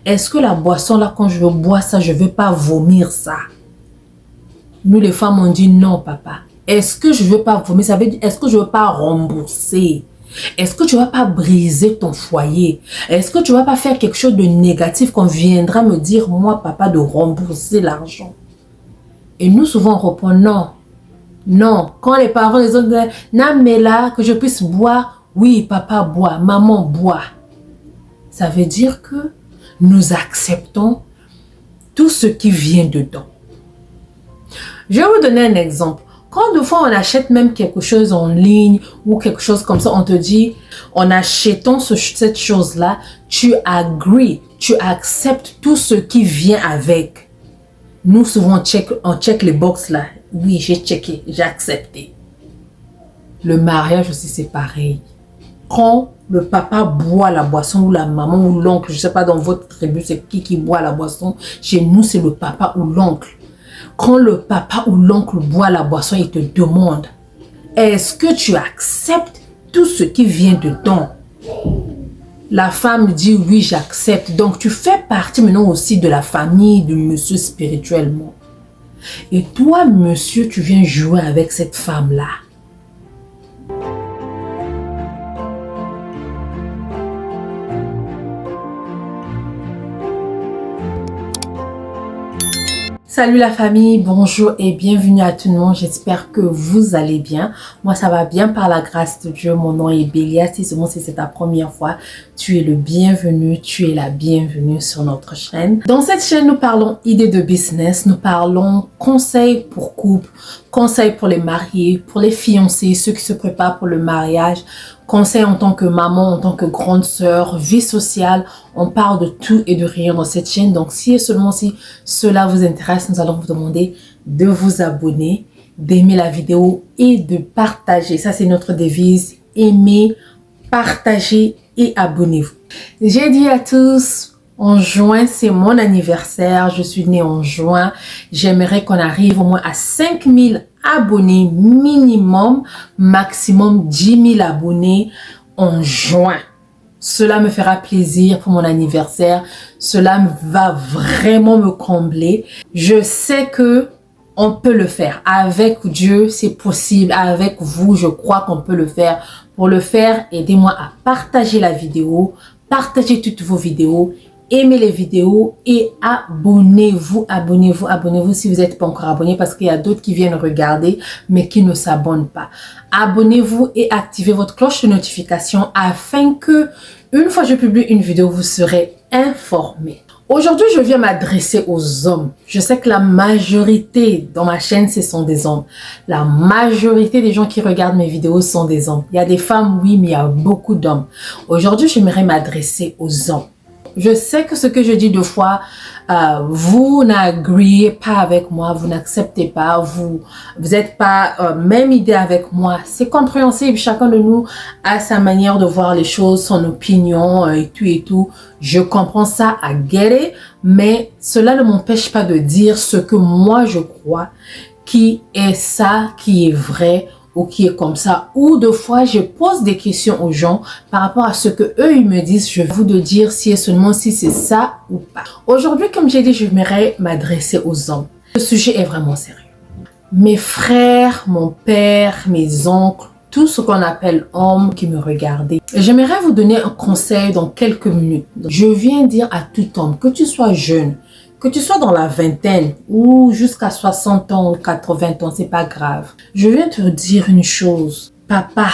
est-ce que la boisson là, quand je bois ça, je ne vais pas vomir ça? Nous les femmes on dit non papa. Est-ce que je ne veux pas vomir? Ça veut dire, est-ce que je ne veux pas rembourser? Est-ce que tu ne vas pas briser ton foyer? Est-ce que tu ne vas pas faire quelque chose de négatif qu'on viendra me dire, moi papa, de rembourser l'argent? Et nous souvent on répond non. Non. Quand les parents les autres disent, non mais là, que je puisse boire, oui papa boit, maman boit. Ça veut dire que nous acceptons tout ce qui vient dedans. Je vais vous donner un exemple. Quand de fois on achète même quelque chose en ligne ou quelque chose comme ça, on te dit, en achetant cette chose-là, tu agrees, tu acceptes tout ce qui vient avec. Nous souvent on check les box là. Oui, j'ai checké, j'ai accepté. Le mariage aussi c'est pareil. Quand le papa boit la boisson ou la maman ou l'oncle, je ne sais pas dans votre tribu c'est qui boit la boisson, chez nous c'est le papa ou l'oncle. Quand le papa ou l'oncle boit la boisson, il te demande, est-ce que tu acceptes tout ce qui vient dedans? La femme dit oui, j'accepte. Donc tu fais partie maintenant aussi de la famille de monsieur spirituellement. Et toi, monsieur, tu viens jouer avec cette femme-là. Salut la famille, bonjour et bienvenue à tout le monde. J'espère que vous allez bien. Moi, ça va bien par la grâce de Dieu. Mon nom est Bélia. Si c'est ta première fois, tu es le bienvenu, tu es la bienvenue sur notre chaîne. Dans cette chaîne, nous parlons idées de business, nous parlons conseils pour couple, conseils pour les mariés, pour les fiancés, ceux qui se préparent pour le mariage, conseils en tant que maman, en tant que grande sœur, vie sociale. On parle de tout et de rien dans cette chaîne. Donc, si cela vous intéresse, nous allons vous demander de vous abonner, d'aimer la vidéo et de partager. Ça, c'est notre devise. Aimez, partagez et abonnez-vous. J'ai dit à tous, en juin, c'est mon anniversaire. Je suis née en juin. J'aimerais qu'on arrive au moins à 5000 abonnés minimum, maximum 10 000 abonnés en juin. Cela me fera plaisir pour mon anniversaire. Cela va vraiment me combler. Je sais que on peut le faire. Avec Dieu, c'est possible. Avec vous, je crois qu'on peut le faire. Pour le faire, aidez-moi à partager la vidéo, partager toutes vos vidéos, aimez les vidéos et abonnez-vous, abonnez-vous si vous n'êtes pas encore abonné parce qu'il y a d'autres qui viennent regarder mais qui ne s'abonnent pas. Abonnez-vous et activez votre cloche de notification afin que une fois que je publie une vidéo, vous serez informés. Aujourd'hui, je viens m'adresser aux hommes. Je sais que la majorité dans ma chaîne, ce sont des hommes. La majorité des gens qui regardent mes vidéos sont des hommes. Il y a des femmes, oui, mais il y a beaucoup d'hommes. Aujourd'hui, j'aimerais m'adresser aux hommes. Je sais que ce que je dis deux fois, vous n'agréez pas avec moi, vous n'acceptez pas, vous n'êtes pas même idée avec moi. C'est compréhensible, chacun de nous a sa manière de voir les choses, son opinion et tout. Je comprends ça, I get it, mais cela ne m'empêche pas de dire ce que moi je crois, qui est ça, qui est vrai, ou qui est comme ça, ou deux fois je pose des questions aux gens par rapport à ce que eux ils me disent. Je vais vous dire si et seulement si c'est ça ou pas. Aujourd'hui, comme j'ai dit, je j'aimerais m'adresser aux hommes. Le sujet est vraiment sérieux. Mes frères, mon père, mes oncles, tout ce qu'on appelle hommes qui me regardent. J'aimerais vous donner un conseil dans quelques minutes. Je viens dire à tout homme, que tu sois jeune, que tu sois dans la vingtaine ou jusqu'à 60 ans ou 80 ans, c'est pas grave. Je viens te dire une chose. Papa,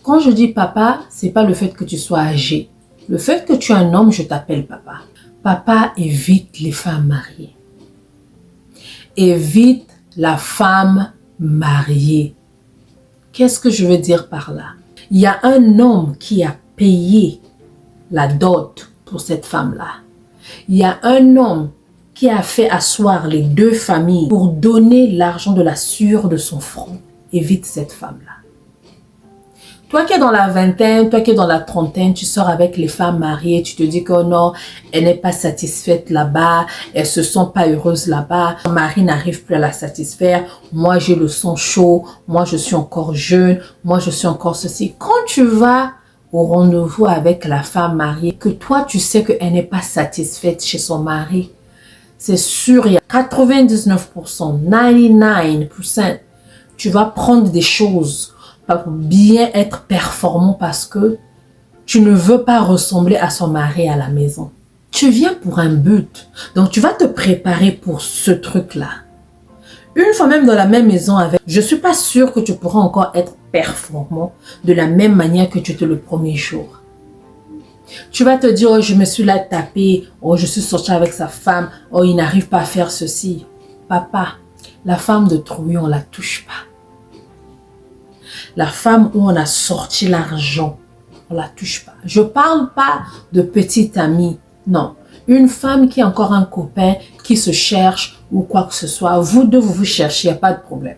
quand je dis papa, c'est pas le fait que tu sois âgé. Le fait que tu es un homme, je t'appelle papa. Papa, évite les femmes mariées. Évite la femme mariée. Qu'est-ce que je veux dire par là? Il y a un homme qui a payé la dot pour cette femme-là. Il y a un homme qui a fait asseoir les deux familles pour donner l'argent de la sueur de son front. Évite cette femme-là. Toi qui es dans la vingtaine, toi qui es dans la trentaine, tu sors avec les femmes mariées, tu te dis que non, elle n'est pas satisfaite là-bas, elles se sont pas heureuses là-bas, son mari n'arrive plus à la satisfaire, moi j'ai le sang chaud, moi je suis encore jeune, moi je suis encore ceci. Quand tu vas au rendez-vous avec la femme mariée, que toi, tu sais qu'elle n'est pas satisfaite chez son mari, c'est sûr, il y a 99%, 99%, tu vas prendre des choses pour bien être performant parce que tu ne veux pas ressembler à son mari à la maison. Tu viens pour un but, donc tu vas te préparer pour ce truc-là. Une fois même dans la même maison avec, je ne suis pas sûre que tu pourras encore être performant de la même manière que tu étais le premier jour. Tu vas te dire, oh, je me suis là tapé, oh, je suis sortie avec sa femme, oh, il n'arrive pas à faire ceci. Papa, la femme de Trouille, on ne la touche pas. La femme où on a sorti l'argent, on ne la touche pas. Je ne parle pas de petite amie, non. Une femme qui a encore un copain, qui se cherche ou quoi que ce soit, vous deux, vous vous cherchez, il n'y a pas de problème.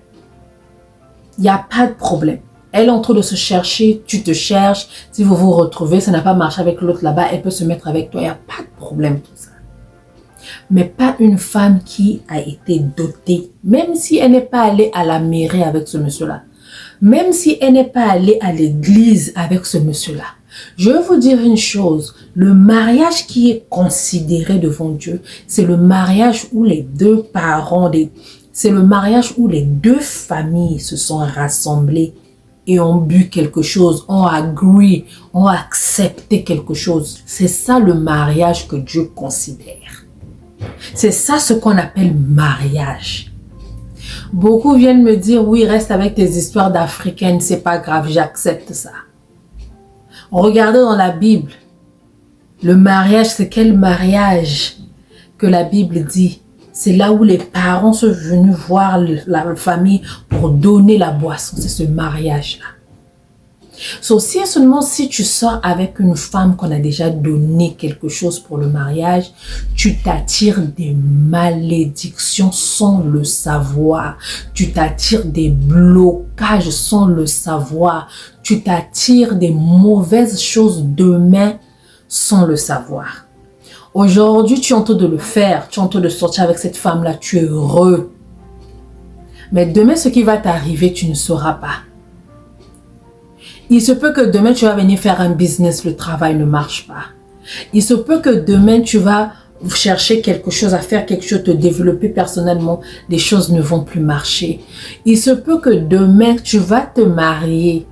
Il n'y a pas de problème. Elle est en train de se chercher, tu te cherches. Si vous vous retrouvez, ça n'a pas marché avec l'autre là-bas, elle peut se mettre avec toi. Il n'y a pas de problème tout ça. Mais pas une femme qui a été dotée. Même si elle n'est pas allée à la mairie avec ce monsieur-là. Même si elle n'est pas allée à l'église avec ce monsieur-là. Je veux vous dire une chose. Le mariage qui est considéré devant Dieu, c'est le mariage où les deux parents, c'est le mariage où les deux familles se sont rassemblées et ont bu quelque chose, ont agree, ont accepté quelque chose. C'est ça le mariage que Dieu considère. C'est ça ce qu'on appelle mariage. Beaucoup viennent me dire, oui, reste avec tes histoires d'Africaines, c'est pas grave, j'accepte ça. Regardez dans la Bible, le mariage, c'est quel mariage que la Bible dit? C'est là où les parents sont venus voir la famille pour donner la boisson. C'est ce mariage-là. Si et seulement si tu sors avec une femme qu'on a déjà donné quelque chose pour le mariage, tu t'attires des malédictions sans le savoir. Tu t'attires des blocages sans le savoir. Tu t'attires des mauvaises choses demain sans le savoir. Aujourd'hui, tu es en train de le faire, tu es en train de sortir avec cette femme-là, tu es heureux. Mais demain, ce qui va t'arriver, tu ne sauras pas. Il se peut que demain, tu vas venir faire un business, le travail ne marche pas. Il se peut que demain, tu vas chercher quelque chose, à faire quelque chose, te développer personnellement, les choses ne vont plus marcher. Il se peut que demain, tu vas te marier.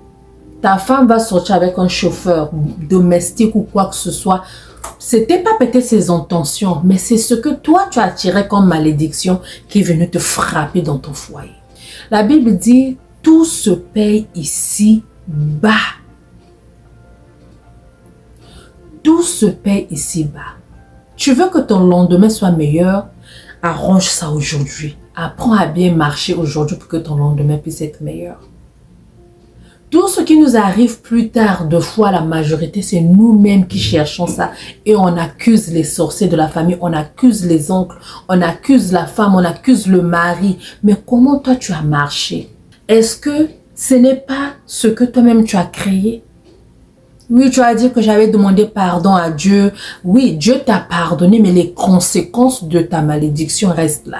Ta femme va sortir avec un chauffeur domestique ou quoi que ce soit. C'était pas peut-être ses intentions, mais c'est ce que toi tu as attiré comme malédiction qui est venu te frapper dans ton foyer. La Bible dit, tout se paye ici-bas. Tout se paye ici-bas. Tu veux que ton lendemain soit meilleur? Arrange ça aujourd'hui. Apprends à bien marcher aujourd'hui pour que ton lendemain puisse être meilleur. Tout ce qui nous arrive plus tard, de fois la majorité, c'est nous-mêmes qui cherchons ça. Et on accuse les sorciers de la famille, on accuse les oncles, on accuse la femme, on accuse le mari. Mais comment toi tu as marché? Est-ce que ce n'est pas ce que toi-même tu as créé? Oui, tu as dit que j'avais demandé pardon à Dieu. Oui, Dieu t'a pardonné, mais les conséquences de ta malédiction restent là.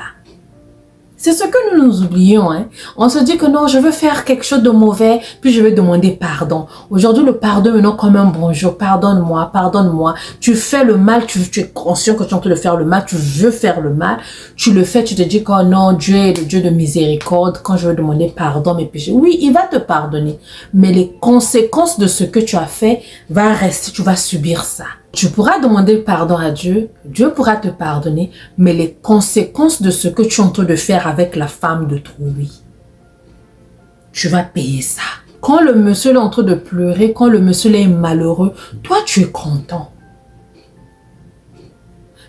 C'est ce que nous oublions. Hein. On se dit que non, je veux faire quelque chose de mauvais, puis je vais demander pardon. Aujourd'hui, le pardon maintenant comme un bonjour. Pardonne-moi, pardonne-moi. Tu fais le mal, tu es conscient que tu es en train de faire le mal, tu veux faire le mal. Tu le fais, tu te dis que oh non, Dieu est le Dieu de miséricorde. Quand je vais demander pardon, mes péchés, oui, il va te pardonner. Mais les conséquences de ce que tu as fait vont rester, tu vas subir ça. Tu pourras demander pardon à Dieu, Dieu pourra te pardonner, mais les conséquences de ce que tu es en train de faire avec la femme de Trouille, tu vas payer ça. Quand le monsieur est en train de pleurer, quand le monsieur est malheureux, toi tu es content.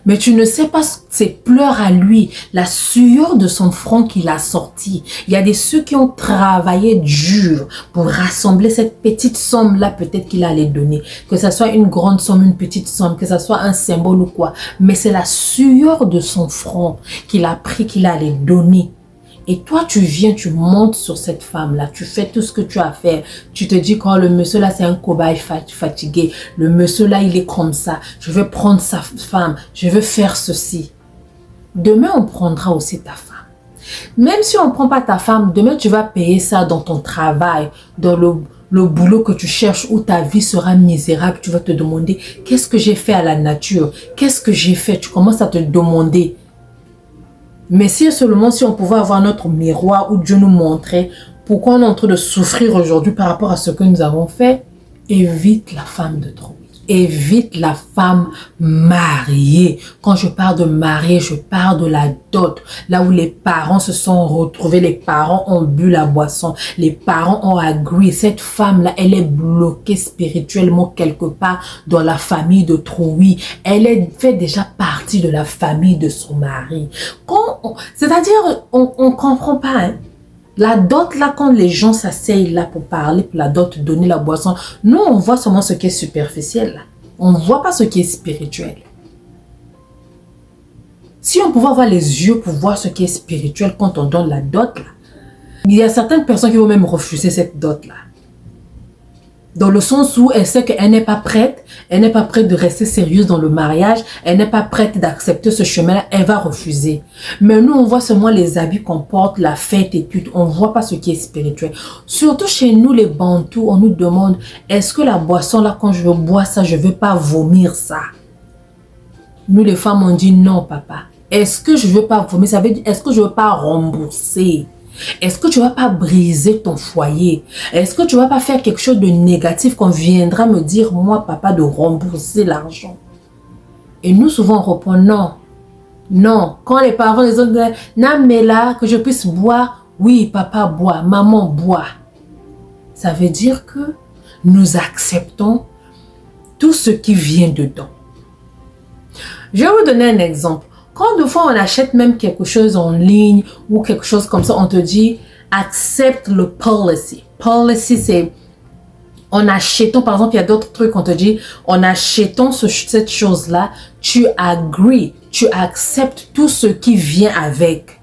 Mais tu ne sais pas ses pleurs à lui, la sueur de son front qu'il a sorti. Il y a des ceux qui ont travaillé dur pour rassembler cette petite somme-là, peut-être qu'il allait donner. Que ce soit une grande somme, une petite somme, que ce soit un symbole ou quoi. Mais c'est la sueur de son front qu'il a pris, qu'il allait donner. Et toi, tu viens, tu montes sur cette femme-là, tu fais tout ce que tu as à faire. Tu te dis, quand le monsieur là, c'est un cobaye fatigué. Le monsieur là, il est comme ça. Je vais prendre sa femme, je veux faire ceci. Demain, on prendra aussi ta femme. Même si on ne prend pas ta femme, demain, tu vas payer ça dans ton travail, dans le boulot que tu cherches où ta vie sera misérable, tu vas te demander qu'est-ce que j'ai fait à la nature? Qu'est-ce que j'ai fait? Tu commences à te demander. Mais si seulement si on pouvait avoir notre miroir où Dieu nous montrait pourquoi on est en train de souffrir aujourd'hui par rapport à ce que nous avons fait, évite la femme de trop. Évite la femme mariée. Quand je parle de mariée, je parle de la dot. Là où les parents se sont retrouvés, les parents ont bu la boisson, les parents ont agree. Cette femme-là, elle est bloquée spirituellement quelque part dans la famille de Troï. Elle fait déjà partie de la famille de son mari. C'est-à-dire, on ne comprend pas, hein. La dot, là, quand les gens s'asseyent là pour parler, pour la dot, donner la boisson, nous, on voit seulement ce qui est superficiel, là. On ne voit pas ce qui est spirituel. Si on pouvait avoir les yeux pour voir ce qui est spirituel quand on donne la dot, là, il y a certaines personnes qui vont même refuser cette dot, là. Dans le sens où elle sait qu'elle n'est pas prête, elle n'est pas prête de rester sérieuse dans le mariage, elle n'est pas prête d'accepter ce chemin-là, elle va refuser. Mais nous, on voit seulement les habits qu'on porte, la fête et tout, on ne voit pas ce qui est spirituel. Surtout chez nous, les Bantous, on nous demande, est-ce que la boisson là, quand je bois ça, je ne veux pas vomir ça? Nous, les femmes, on dit non, papa. Est-ce que je ne veux pas vomir? Ça veut dire, est-ce que je ne veux pas rembourser? Est-ce que tu ne vas pas briser ton foyer? Est-ce que tu ne vas pas faire quelque chose de négatif qu'on viendra me dire, moi, papa, de rembourser l'argent? Et nous, souvent, on répond non. Non. Quand les parents, les autres disent, non, mais là, que je puisse boire. Oui, papa boit, maman boit. Ça veut dire que nous acceptons tout ce qui vient dedans. Je vais vous donner un exemple. Quand de fois on achète même quelque chose en ligne ou quelque chose comme ça, on te dit accepte le policy. Policy, c'est en achetant, par exemple, il y a d'autres trucs, on te dit en achetant cette chose-là, tu agrees, tu acceptes tout ce qui vient avec.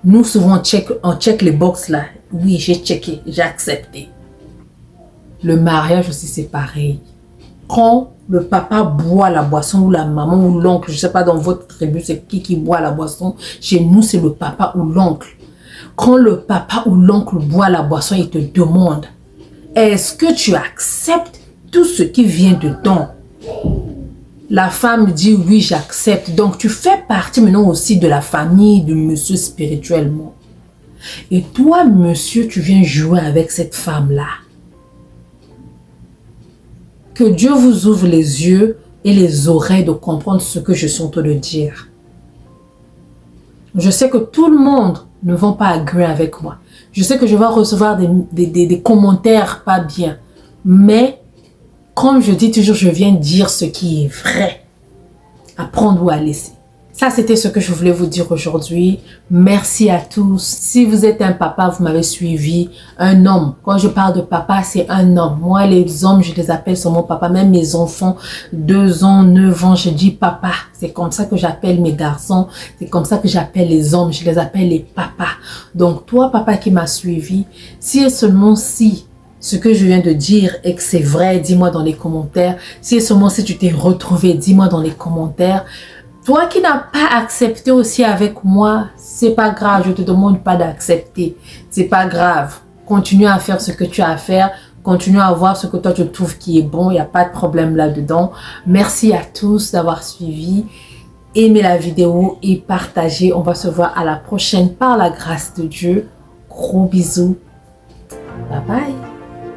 Nous, souvent, on check les box là. Oui, j'ai checké, j'ai accepté. Le mariage aussi, c'est pareil. Quand le papa boit la boisson ou la maman ou l'oncle, je ne sais pas dans votre tribu c'est qui boit la boisson, chez nous c'est le papa ou l'oncle. Quand le papa ou l'oncle boit la boisson, il te demande, est-ce que tu acceptes tout ce qui vient dedans? La femme dit oui, j'accepte. Donc tu fais partie maintenant aussi de la famille de monsieur spirituellement. Et toi monsieur, tu viens jouer avec cette femme-là. Que Dieu vous ouvre les yeux et les oreilles de comprendre ce que je suis en train de dire. Je sais que tout le monde ne va pas agréer avec moi. Je sais que je vais recevoir des commentaires pas bien. Mais, comme je dis toujours, je viens dire ce qui est vrai. À prendre ou à laisser. Ça, c'était ce que je voulais vous dire aujourd'hui. Merci à tous. Si vous êtes un papa, vous m'avez suivi. Un homme. Quand je parle de papa, c'est un homme. Moi, les hommes, je les appelle seulement papa. Même mes enfants, 2 ans, 9 ans, je dis papa. C'est comme ça que j'appelle mes garçons. C'est comme ça que j'appelle les hommes. Je les appelle les papas. Donc, toi, papa qui m'as suivi, si et seulement si ce que je viens de dire et que c'est vrai, dis-moi dans les commentaires. Si et seulement si tu t'es retrouvé, dis-moi dans les commentaires. Toi qui n'as pas accepté aussi avec moi, c'est pas grave, je te demande pas d'accepter. C'est pas grave. Continue à faire ce que tu as à faire. Continue à voir ce que toi tu trouves qui est bon. Il n'y a pas de problème là-dedans. Merci à tous d'avoir suivi. Aimez la vidéo et partagez. On va se voir à la prochaine par la grâce de Dieu. Gros bisous. Bye bye.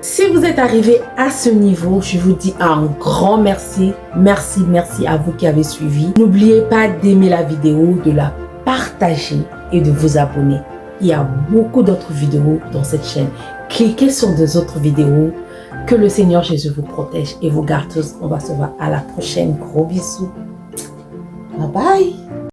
Si vous êtes arrivé à ce niveau, je vous dis un grand merci. Merci, merci à vous qui avez suivi. N'oubliez pas d'aimer la vidéo, de la partager et de vous abonner. Il y a beaucoup d'autres vidéos dans cette chaîne. Cliquez sur des autres vidéos. Que le Seigneur Jésus vous protège et vous garde tous. On va se voir à la prochaine. Gros bisous. Bye bye.